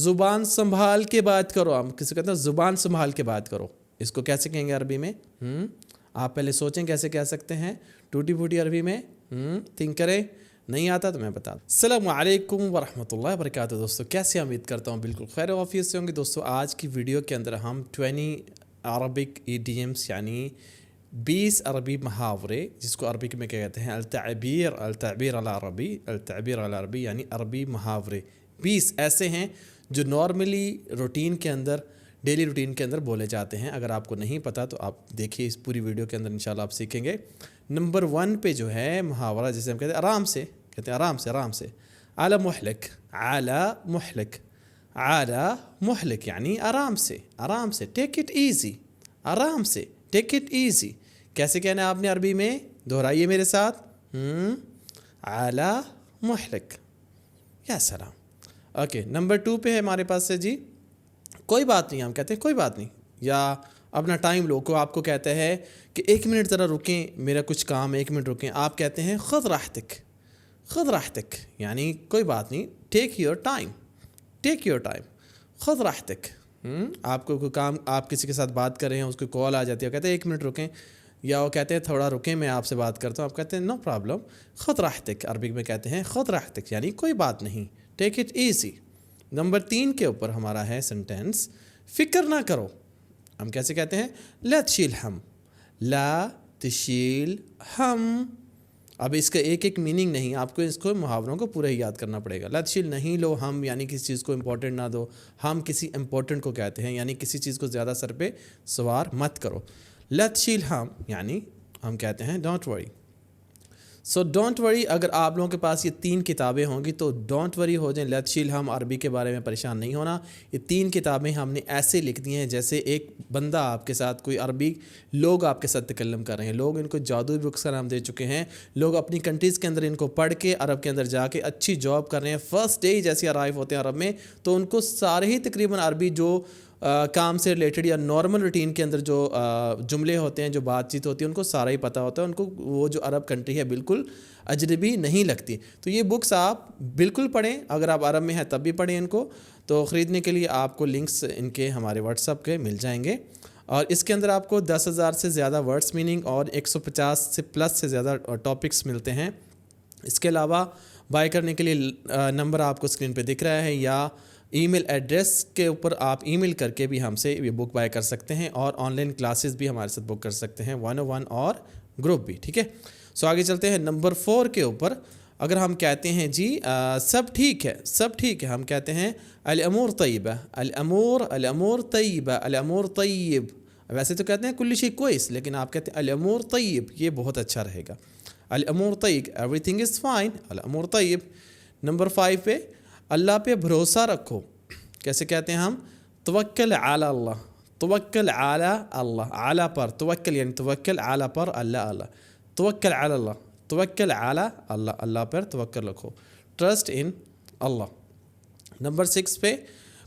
ज़ुबान संभाल के बात करो, हम किसी कहते हैं ज़ुबान संभाल के बात करो, इसको कैसे कहेंगे अरबी में? आप पहले सोचें कैसे कह सकते हैं टूटी फूटी अरबी में। थिंक करें, नहीं आता तो मैं बता दूं। अस्सलामु अलैकुम वरहमतुल्लाहि वबरकातुहू। दोस्तों कैसे, उम्मीद करता हूँ बिल्कुल खैर ऑफिस से होंगे। दोस्तों आज की वीडियो के अंदर हम 20 अरबिक ईडियम्स यानी 20 अरबी मुहावरे, जिसको अरबिक में क्या कहते हैं अल-तअबीर अल अरबी यानी अरबी मुहावरे 20 ऐसे हैं जो नॉर्मली रूटीन के अंदर, डेली रूटीन के अंदर बोले जाते हैं। अगर आपको नहीं पता तो आप देखिए इस पूरी वीडियो के अंदर, इंशाल्लाह आप सीखेंगे। नंबर 1 पे जो है मुहावरा, जिसे हम कहते हैं आराम से, कहते हैं आराम से आला मुहलिक, आला मुहलिक यानी आराम से, टेक इट ईजी, आराम से, टेक इट ईजी। कैसे कहना है आपने अरबी में? दोहराइए मेरे साथ। आला मुहलिक, या सलाम। ओके, नंबर 2 पे है हमारे पास से जी कोई बात नहीं, हम कहते हैं कोई बात नहीं, या अपना टाइम लो। को आपको कहते हैं कि 1 मिनट ज़रा रुकें, मेरा कुछ काम है, 1 मिनट रुकें, आप कहते हैं खुद राहतक यानी कोई बात नहीं, टेक योर टाइम, खुद राहतक। आपको कोई काम, आप किसी के साथ बात कर रहे हैं, उसको कॉल आ जाती है, कहते हैं 1 मिनट रुकें, या वो कहते हैं थोड़ा रुकें, मैं आपसे बात करता हूँ, आप कहते हैं नो प्रॉब्लम, खुद राहतक। अरबिक में कहते हैं खुद राहतक यानी कोई बात नहीं, टेक इट ईजी। नंबर 3 के ऊपर हमारा है सेंटेंस फ़िक्र ना करो। हम कैसे कहते हैं? ला तशील हम। अब इसका एक मीनिंग नहीं, आपको इसको मुहावरों को पूरा ही याद करना पड़ेगा। ला तशील नहीं लो हम यानी किसी चीज़ को इम्पोर्टेंट ना दो, हम किसी इम्पोर्टेंट को कहते हैं यानी किसी चीज़ को ज़्यादा सर पे सवार मत करो। ला तशील हम यानी हम कहते हैं don't worry. So don't worry, अगर आप लोगों के पास ये 3 किताबें होंगी तो डोंट वरी हो जाए। लतशील हम अरबी के बारे में परेशान नहीं होना। ये 3 किताबें हमने ऐसे लिख दी हैं जैसे एक बंदा आपके साथ, कोई अरबी लोग आपके साथ तकल्लम कर रहे हैं। लोग इनको जादुई बुक्स का नाम दे चुके हैं। लोग अपनी कंट्रीज़ के अंदर इनको पढ़ के अरब के अंदर जाके अच्छी जॉब कर रहे हैं। फर्स्ट डे जैसे अराइव होते हैं अरब में तो उनको सारे ही तकरीबन अरबी जो काम से रिलेटेड या नॉर्मल रूटीन के अंदर जो जुमले होते हैं, जो बातचीत होती है, उनको सारा ही पता होता है। उनको वो जो अरब कंट्री है बिल्कुल अजनबी नहीं लगती। तो ये बुक्स आप बिल्कुल पढ़ें, अगर आप अरब में हैं तब भी पढ़ें इनको। तो ख़रीदने के लिए आपको लिंक्स इनके हमारे व्हाट्सएप के मिल जाएंगे, और इसके अंदर आपको 10,000 से ज़्यादा वर्ड्स मीनिंग और 150 से प्लस से ज़्यादा टॉपिक्स मिलते हैं। इसके अलावा बाय करने के लिए नंबर आपको स्क्रीन पे दिख रहा है, या ईमेल एड्रेस के ऊपर आप ईमेल करके भी हमसे ये बुक बाय कर सकते हैं, और ऑनलाइन क्लासेस भी हमारे साथ बुक कर सकते हैं, 101 और ग्रुप भी। ठीक है, सो आगे चलते हैं नंबर 4 के ऊपर। अगर हम कहते हैं जी सब ठीक है, हम कहते हैं अल-अमूर तय्यब। वैसे तो कहते हैं कुल्ली शै कोइस, लेकिन आप कहते हैं अल-अमूर तय्यब, ये बहुत अच्छा रहेगा। अल-अमूर तय्यब, एवरीथिंग इज़ फाइन, अल-अमूर तय्यब। नंबर 5 पे अल्लाह पे भरोसा रखो। कैसे कहते हैं हम? तवक्कल अला अल्लाह, आला पर तवक्कल यानी तवक्कल, आला पर अल्लाह, तवक्कल अला अल्लाह, अल्लाह पर तवक्कल रखो, ट्रस्ट इन अल्लाह। नंबर 6 पे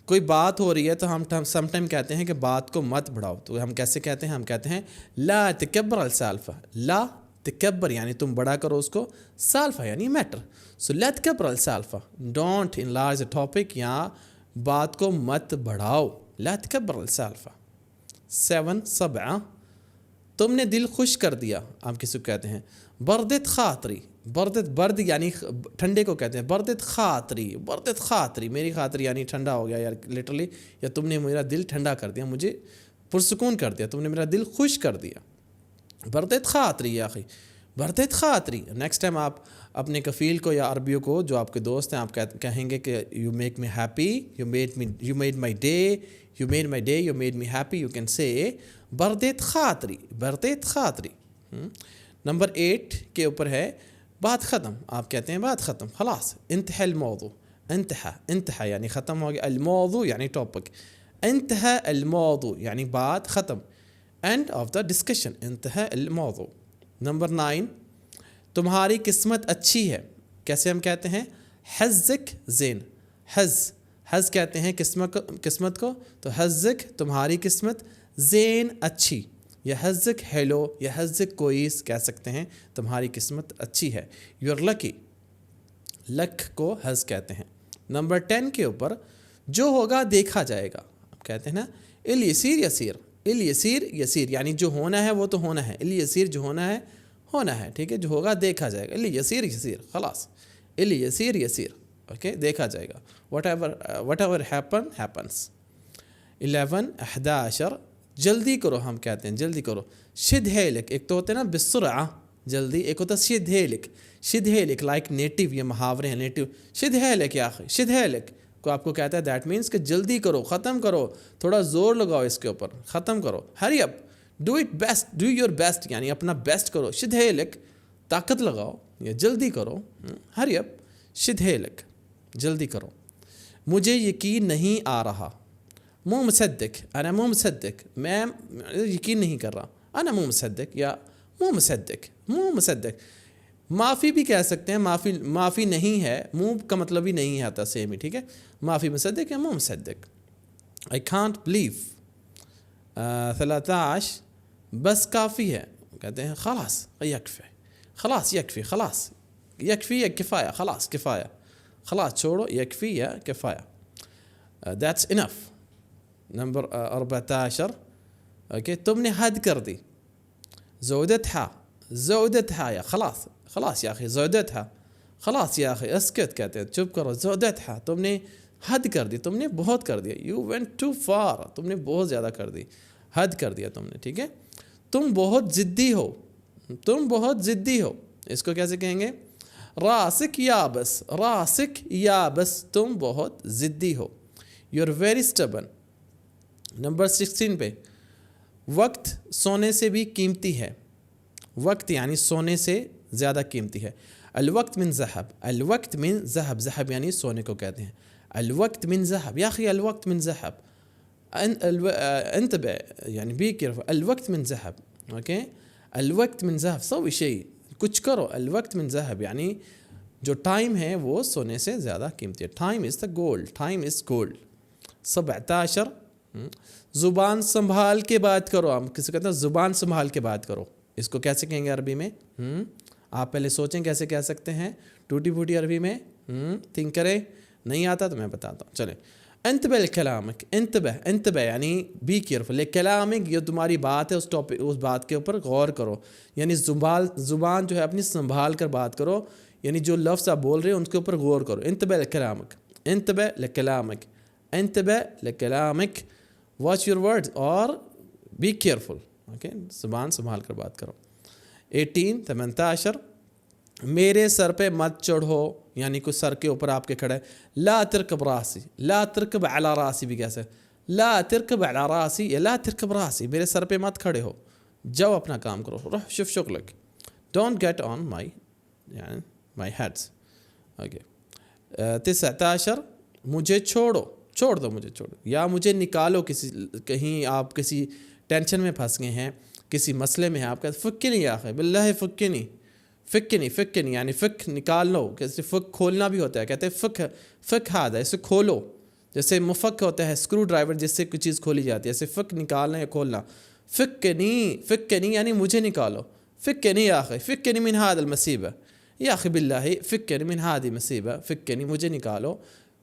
कोई बात हो रही है तो हम समटाइम कहते हैं कि बात को मत बढ़ाओ। तो हम कैसे कहते हैं? हम कहते हैं ला तकब्बर अल साल्फा, ला तकब्बर यानी तुम बड़ा करो उसको, साल्फा यानी मैटर। सो ला तकब्बर अल साल्फा, डोंट इनलार्ज अ टॉपिक, या बात को मत बढ़ाओ, ला तकब्बर अल साल्फा। 7 सबआ, तुमने दिल खुश कर दिया। आप किसी को कहते हैं बर्दत खातरी, बर्द यानी ठंडे को कहते हैं बर्दत खातरी, मेरी खातरी यानी ठंडा हो गया यार, लिटरली, या तुमने मेरा दिल ठंडा कर दिया, मुझे पुरसुकून कर दिया, तुमने मेरा दिल खुश कर दिया। बर्दत खातरी या अखी, बर्दत खातरी। नेक्स्ट टाइम आप अपने कफ़ील को या अरबियों को, जो आपके दोस्त हैं, आप कहेंगे कि you make me happy, you made my day, you made me happy, you can say बर्दत खातरी। नंबर 8 के ऊपर है बात ख़त्म। आप कहते हैं बात ख़त्म, खलास, इंतहा मौजू, इंतहा यानी ख़त्म हो गया, अलमौजू यानी टॉपिक, इंतहा अलमौजू यानी बात ख़त्म, एंड ऑफ द डिस्कशन, इंतहा अलमौजू। नंबर 9, तुम्हारी किस्मत अच्छी है। कैसे हम कहते हैं? हज़्ज़क ज़ेन, हज़ कहते हैं किस्मत को, तो हज़्ज़क तुम्हारी किस्मत, ज़ेन अच्छी, या हज़्ज़क हेलो, या हज़्ज़क कोइस कह सकते हैं, तुम्हारी किस्मत अच्छी है। यूर लकी, लक को हज़ कहते हैं। नंबर 10 के ऊपर جو ہوگا دیکھا جائے گا. کہتے ہیں نا الیسیر یسیر, الیسیر یسیر یعنی جو ہونا ہے وہ تو ہونا ہے, الیسیر جو ہونا ہے, ٹھیک ہے, جو ہوگا دیکھا جائے گا. الیسیر یسیر, خلاص, الیسیر یسیر, اوکے, دیکھا جائے گا. What ever happens. 11 11 جلدی کرو, ہم کہتے ہیں جلدی کرو. شد ہیلک, ایک تو ہوتا ہے نا بسرعہ جلدی, ایک ہوتا ہے شد ہیلک. شد ہیلک لائک نیٹیو, یہ محاورے ہیں نیٹیو. شد ہیلک یا اخی, شد ہیلک کو آپ کو کہتا ہے دیٹ مینس کہ جلدی کرو, ختم کرو, تھوڑا زور لگاؤ اس کے اوپر, ختم کرو. Hurry up, do it best, do your best یعنی اپنا بیسٹ کرو. شد ہیلک طاقت لگاؤ یا جلدی کرو. ہری اپ, شد ہیلک, جلدی کرو. مجھے یقین نہیں آ رہا. مو مصدق, انا مو مصدق, میں یقین نہیں کر رہا. انا مو مصدق یا مو مصدق, مو مصدق. معافی بھی کہہ سکتے ہیں, معافی نہیں ہے, منہ کا مطلب ہی نہیں آتا سیم ہی, ٹھیک ہے. معافی مصدق یا مو مصدق. I can't believe. 13 بس کافی ہے, کہتے ہیں خلاص یکفی, خلاص یکفی, خلاص یکفی یا کفایہ, خلاص کفایہ, خلاص چھوڑو, یکفی یا کفایہ. That's enough. نمبر 14, اوکے, تم نے حد کر دی. زودتها, زودتها یا خلاص, خلاص یا اخی, زودتها, خلاص یا اخی, اسکت کہتے ہیں چپ کرو. زودتها تم نے حد کر دی, تم نے بہت کر دیا. You went too far, تم نے بہت زیادہ کر دی, حد کر دیا تم نے, ٹھیک ہے. تم بہت ضدی ہو, تم بہت ضدی ہو, اس کو کیسے کہیں گے؟ راسک یابس, راسک یابس, تم بہت ضدی ہو. You're very stubborn. نمبر 16 پہ, وقت سونے سے بھی قیمتی ہے. وقت یعنی سونے سے زیادہ قیمتی ہے. الوقت من ذهب, الوقت من ذهب, ذهب یعنی سونے کو کہتے ہیں. الوقت من ذهب یا اخی, الوقت من ذهب, انتبه يعني be careful. الوقت من ذهب, اوکے, الوقت من ذهب, سوي شيء, کچھ کرو. الوقت من ذهب یعنی جو ٹائم ہے وہ سونے سے زیادہ قیمتی ہے. Time is the gold, time is gold. 17 زبان سنبھال کے بات کرو. ہم کسی کو کہتے ہیں زبان سنبھال کے بات کرو, اس کو کیسے کہیں گے عربی میں؟ آپ پہلے سوچیں کیسے کہہ سکتے ہیں ٹوٹی پھوٹی عربی میں, تھنک کریں. نہیں آتا تو میں بتاتا ہوں, چلیں. انتبہ لکلامک, انتبہ, انتبہ یعنی بی کیئرفل. لکلامک یہ تمہاری بات ہے, اس ٹاپک, اس بات کے اوپر غور کرو. یعنی زبان جو ہے اپنی سنبھال کر بات کرو, یعنی جو لفظ آپ بول رہے ہیں ان کے اوپر غور کرو. انتبہ لکلامک, انتبہ لکلامک, انتبہ لکلامک, واچ یور ورڈز اور بی کیئرفل, اوکے, زبان سنبھال کر بات کرو. 18 میرے سر پہ مت چڑھو, یعنی کچھ سر کے اوپر آپ کے کھڑے. لا ترکب راسی, لا ترکب علی راسی بھی کیسے, لا ترکب علی راسی یا لا ترکب راسی, میرے سر پہ مت کھڑے ہو, جاؤ اپنا کام کرو, روح شوف شغلک. ڈونٹ گیٹ آن مائی یعنی مائی ہیڈس, اوکے. 19 مجھے چھوڑو, چھوڑ دو مجھے, چھوڑو یا مجھے نکالو کسی, کہیں آپ کسی ٹینشن میں پھنس گئے ہیں, کسی مسئلے میں ہیں, آپ کہتے فکنی یا اخی باللہ فکنی, فکنی, فکنی یعنی فک نکال لو. کیسے فک کھولنا بھی ہوتا ہے, کہتے ہیں فک, فک ہاتھ ہے, اسے کھولو. جیسے مفک ہوتا ہے اسکرو ڈرائیور جس سے کوئی چیز کھولی جاتی ہے, ایسے فک نکالنا یا کھولنا. فکنی, فکنی یعنی مجھے نکالو. فکنی یا اخی, فکنی من هذا المصیبہ, یا اخی باللہ فکنی من هذه مصیبہ, فکنی مجھے نکالو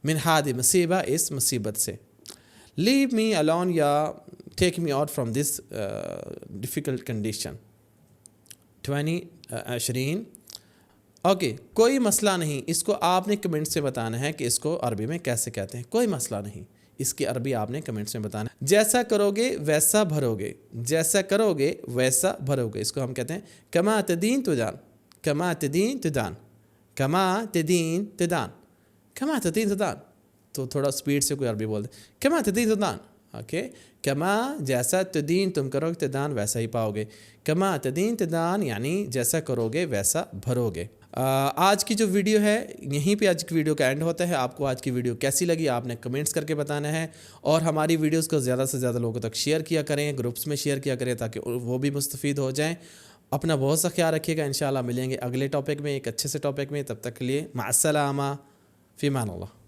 من هذه مصیبہ, اس مصیبت سے. لیو می الون یا take me out from this difficult condition. 20 okay, کوئی مسئلہ نہیں, اس کو آپ نے کمنٹ سے بتانا ہے کہ اس کو عربی میں کیسے کہتے ہیں. کوئی مسئلہ نہیں, اس کی عربی آپ نے کمنٹس میں بتانا ہے. جیسا کرو گے ویسا بھرو گے, جیسا کرو گے ویسا بھرو گے, اس کو ہم کہتے ہیں کما تدین تدان, کما تدین تدان, کما تدین تدان, کما تدین تدان. تو تھوڑا سپیڈ سے کوئی عربی بول دے, کما تدین تدان, اوکے. کما جیسا تدین تم کرو گے, تدان ویسا ہی پاؤ گے. کما تدین تدان یعنی جیسا کرو گے ویسا بھرو گے. آج کی جو ویڈیو ہے یہیں پہ آج کی ویڈیو کا اینڈ ہوتا ہے. آپ کو آج کی ویڈیو کیسی لگی آپ نے کمنٹس کر کے بتانا ہے, اور ہماری ویڈیوز کو زیادہ سے زیادہ لوگوں تک شیئر کیا کریں, گروپس میں شیئر کیا کریں تاکہ وہ بھی مستفید ہو جائیں. اپنا بہت سا خیال رکھیے گا. انشاءاللہ ملیں گے اگلے ٹاپک میں, ایک اچھے سے ٹاپک میں. تب تک کے لیے مع السلامہ, فی امان اللہ.